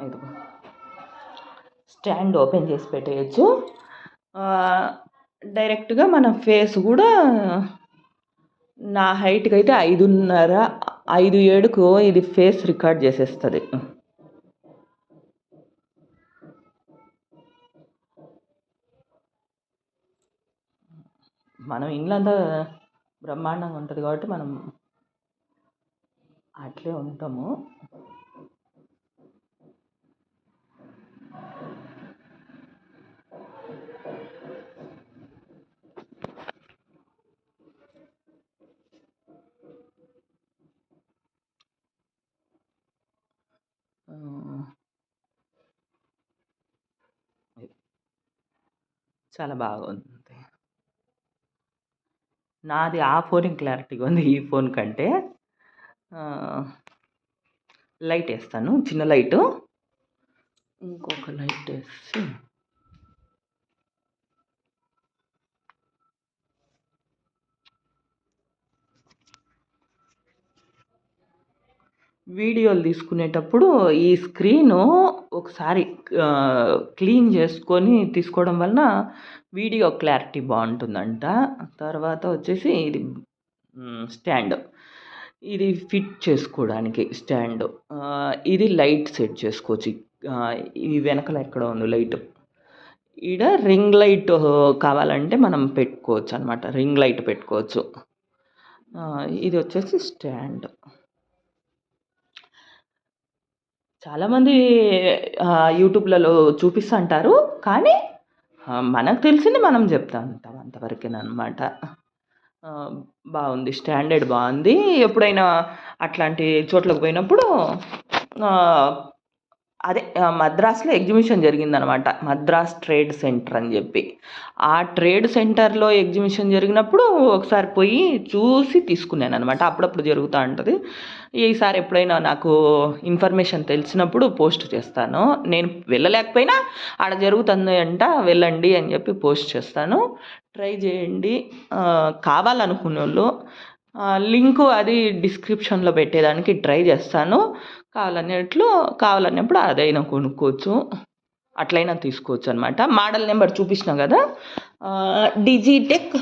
ఇదిగో stand open చేసి పెట్టేయచ్చు. డైరెక్ట్గా మన ఫేస్ కూడా నా హైట్కి అయితే 5.5 5.7కు ఇది ఫేస్ రికార్డ్ చేసేస్తుంది. మనం ఇల్లంతా బ్రహ్మాండంగా ఉంటుంది కాబట్టి మనం అట్లే ఉంటాము. చాలా బాగుంది. నాది ఆ ఫోన్ క్లారిటీగా ఉంది ఈ ఫోన్ కంటే. లైట్ వేస్తాను, చిన్న లైటు. ఇంకొక లైట్ వేసి వీడియోలు తీసుకునేటప్పుడు ఈ స్క్రీను ఒకసారి క్లీన్ చేసుకొని తీసుకోవడం వలన వీడియో క్లారిటీ బాగుంటుందంట. తర్వాత వచ్చేసి ఇది స్టాండ్, ఇది ఫిట్ చేసుకోవడానికి స్టాండ్. ఇది లైట్ సెట్ చేసుకోవచ్చు. ఈ వెనకల ఎక్కడ ఉంది లైట్, ఈడ రింగ్ లైట్ కావాలంటే మనం పెట్టుకోవచ్చు అనమాట, రింగ్ లైట్ పెట్టుకోవచ్చు. ఇది వచ్చేసి స్టాండ్. చాలామంది యూట్యూబ్లలో చూపిస్తూ అంటారు, కానీ మనకు తెలిసింది మనం చెప్తా ఉంటాం, అంతవరకేనమాట. బాగుంది, స్టాండర్డ్ బాగుంది. ఎప్పుడైనా అట్లాంటి చోట్లకు పోయినప్పుడు అదే మద్రాస్లో ఎగ్జిబిషన్ జరిగిందనమాట, మద్రాస్ ట్రేడ్ సెంటర్ అని చెప్పి. ఆ ట్రేడ్ సెంటర్లో ఎగ్జిబిషన్ జరిగినప్పుడు ఒకసారి పోయి చూసి తీసుకున్నాను అనమాట. అప్పుడప్పుడు జరుగుతూ ఉంటుంది. ఈసారి ఎప్పుడైనా నాకు ఇన్ఫర్మేషన్ తెలిసినప్పుడు పోస్ట్ చేస్తాను. నేను వెళ్ళలేకపోయినా ఆడ జరుగుతుంది అంట, వెళ్ళండి అని చెప్పి పోస్ట్ చేస్తాను. ట్రై చేయండి. కావాలనుకునే వాళ్ళు లింకు అది డిస్క్రిప్షన్లో పెట్టేదానికి ట్రై చేస్తాను. కావాలన్నప్పుడు అదైనా కొనుక్కోవచ్చు, అట్లయినా తీసుకోవచ్చు అనమాట. మోడల్ నెంబర్ చూపించిన కదా, డిజిటెక్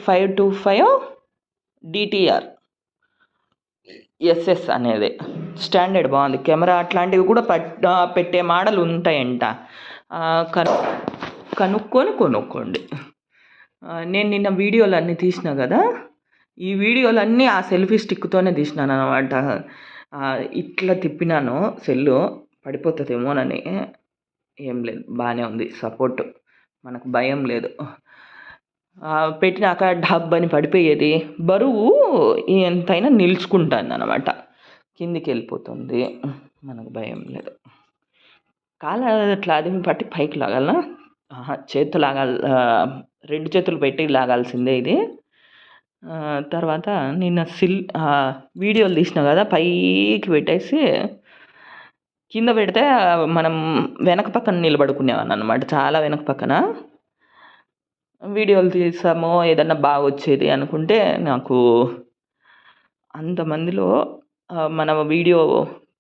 525 డిటిఆర్ ఎస్ఎస్ అనేది. స్టాండర్డ్ బాగుంది. కెమెరా అట్లాంటివి కూడా పెట్టే మోడల్ ఉంటాయంట. కొనుక్కోండి. నేను నిన్న వీడియోలు అన్నీ తీసిన కదా, ఈ వీడియోలన్నీ ఆ సెల్ఫీ స్టిక్తోనే తీసినాను అనమాట. ఇట్లా తిప్పినాను, సెల్లు పడిపోతుందేమోనని. ఏం లేదు, బాగానే ఉంది సపోర్ట్, మనకు భయం లేదు. పెట్టినాక డబ్ అని పడిపోయేది, బరువు ఎంతైనా నిలుచుకుంటుంది అనమాట, కిందికి వెళ్ళిపోతుంది, మనకు భయం లేదు. కాలు అట్లా అది పట్టి పైకి లాగాలనా, చేతులు లాగాలి, 2 చేతులు పెట్టి లాగాల్సిందే ఇది. తర్వాత నిన్న వీడియోలు తీసిన కదా, పైకి పెట్టేసి కింద పెడితే మనం వెనక పక్కన నిలబడుకునేవాన్ని అనమాట, చాలా వెనక పక్కన. వీడియోలు తీసామో ఏదన్నా బాగా వచ్చేది అనుకుంటే, నాకు అంతమందిలో మన వీడియో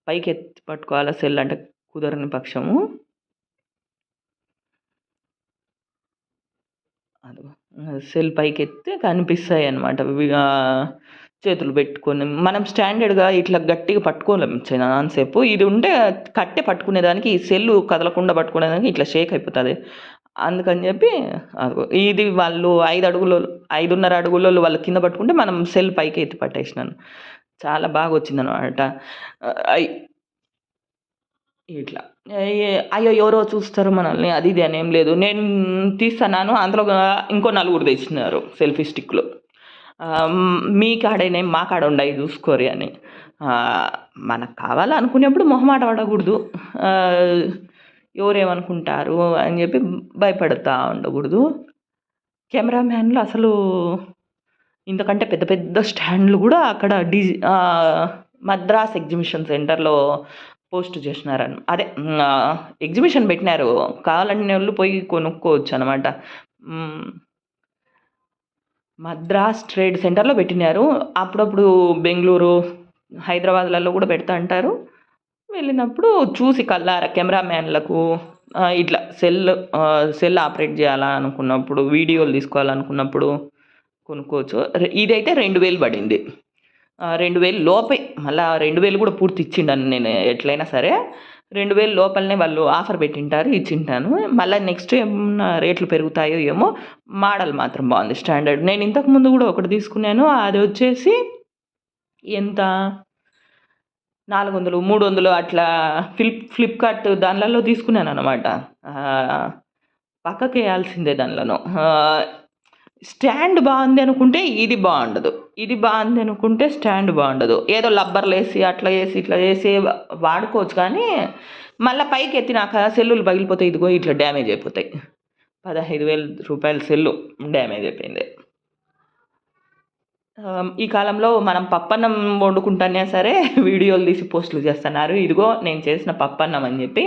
పైకి ఎత్తి పట్టుకోవాలా సెల్ అంటే కుదరని పక్షము, సెల్ పైకి ఎత్తే కనిపిస్తాయి అన్నమాట. చేతులు పెట్టుకొని మనం స్టాండర్డ్గా ఇట్లా గట్టిగా పట్టుకోలేము చాలాసేపు. ఇది ఉంటే కట్టే పట్టుకునేదానికి, ఈ సెల్లు కదలకుండా పట్టుకునేదానికి ఇట్లా షేక్ అయిపోతుంది. అందుకని చెప్పి ఇది వాళ్ళు 5.5 అడుగులలో వాళ్ళు కింద పట్టుకుంటే మనం సెల్ పైకి ఎత్తి పట్టేసినాను. చాలా బాగా వచ్చిందనమాట. ఇట్లా అయ్యో ఎవరో చూస్తారు మనల్ని అది ఇది అని ఏం లేదు. నేను తీస్తున్నాను, అందులో ఇంకో 4 తెచ్చినారు సెల్ఫీ స్టిక్లు. మీ కాడేనే మా కాడ ఉండయి చూసుకోరి అని. మనకు కావాలనుకునేప్పుడు మొహమాట పడకూడదు, ఎవరేమనుకుంటారు అని చెప్పి భయపడతా ఉండకూడదు. కెమెరామ్యాన్లు అసలు ఇంతకంటే పెద్ద పెద్ద స్టాండ్లు కూడా అక్కడ మద్రాస్ ఎగ్జిబిషన్ సెంటర్లో పోస్ట్ చేసినారని, అదే ఎగ్జిబిషన్ పెట్టినారు, కావాలనే వాళ్ళు పోయి కొనుక్కోవచ్చు అనమాట. మద్రాస్ ట్రేడ్ సెంటర్లో పెట్టినారు. అప్పుడప్పుడు బెంగళూరు, హైదరాబాద్లలో కూడా పెడతా అంటారు. వెళ్ళినప్పుడు చూసి కల్లారా కెమెరామ్యాన్లకు ఇట్లా సెల్ ఆపరేట్ చేయాలనుకున్నప్పుడు, వీడియోలు తీసుకోవాలనుకున్నప్పుడు కొనుక్కోవచ్చు. ఇదైతే 2000 పడింది. 2000 లోపే, మళ్ళీ 2000 కూడా పూర్తి ఇచ్చిండను నేను ఎట్లయినా సరే. 2000 లోపలనే వాళ్ళు ఆఫర్ పెట్టింటారు, ఇచ్చింటాను. మళ్ళీ నెక్స్ట్ ఏమన్నా రేట్లు పెరుగుతాయో ఏమో. మోడల్ మాత్రం బాగుంది, స్టాండర్డ్. నేను ఇంతకు ముందు కూడా ఒకటి తీసుకున్నాను, అది వచ్చేసి ఎంత 400, 300 అట్లా ఫ్లిప్కార్ట్ దానిలలో తీసుకున్నాను అనమాట. పక్కకి వేయాల్సిందే దానిలను. స్టాండ్ బాగుంది అనుకుంటే ఇది బాగుండదు, ఇది బాగుంది అనుకుంటే స్టాండ్ బాగుండదు. ఏదో లబ్బర్లు వేసి అట్లా వేసి ఇట్లా వేసి వాడుకోవచ్చు, కానీ మళ్ళీ పైకి ఎత్తినాక సెల్లులు పగిలిపోతాయి. ఇదిగో ఇట్లా డ్యామేజ్ అయిపోతాయి. 15,000 రూపాయల సెల్లు డ్యామేజ్ అయిపోయింది. ఈ కాలంలో మనం పప్పన్నం వండుకుంటానే సరే వీడియోలు తీసి పోస్టులు చేస్తున్నారు. ఇదిగో నేను చేసిన పప్పన్నం అని చెప్పి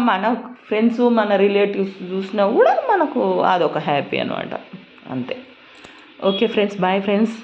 మన ఫ్రెండ్స్, మన రిలేటివ్స్ చూసినా కూడా మనకు అదొక హ్యాపీ అనమాట. అంతే. Okay friends, bye friends.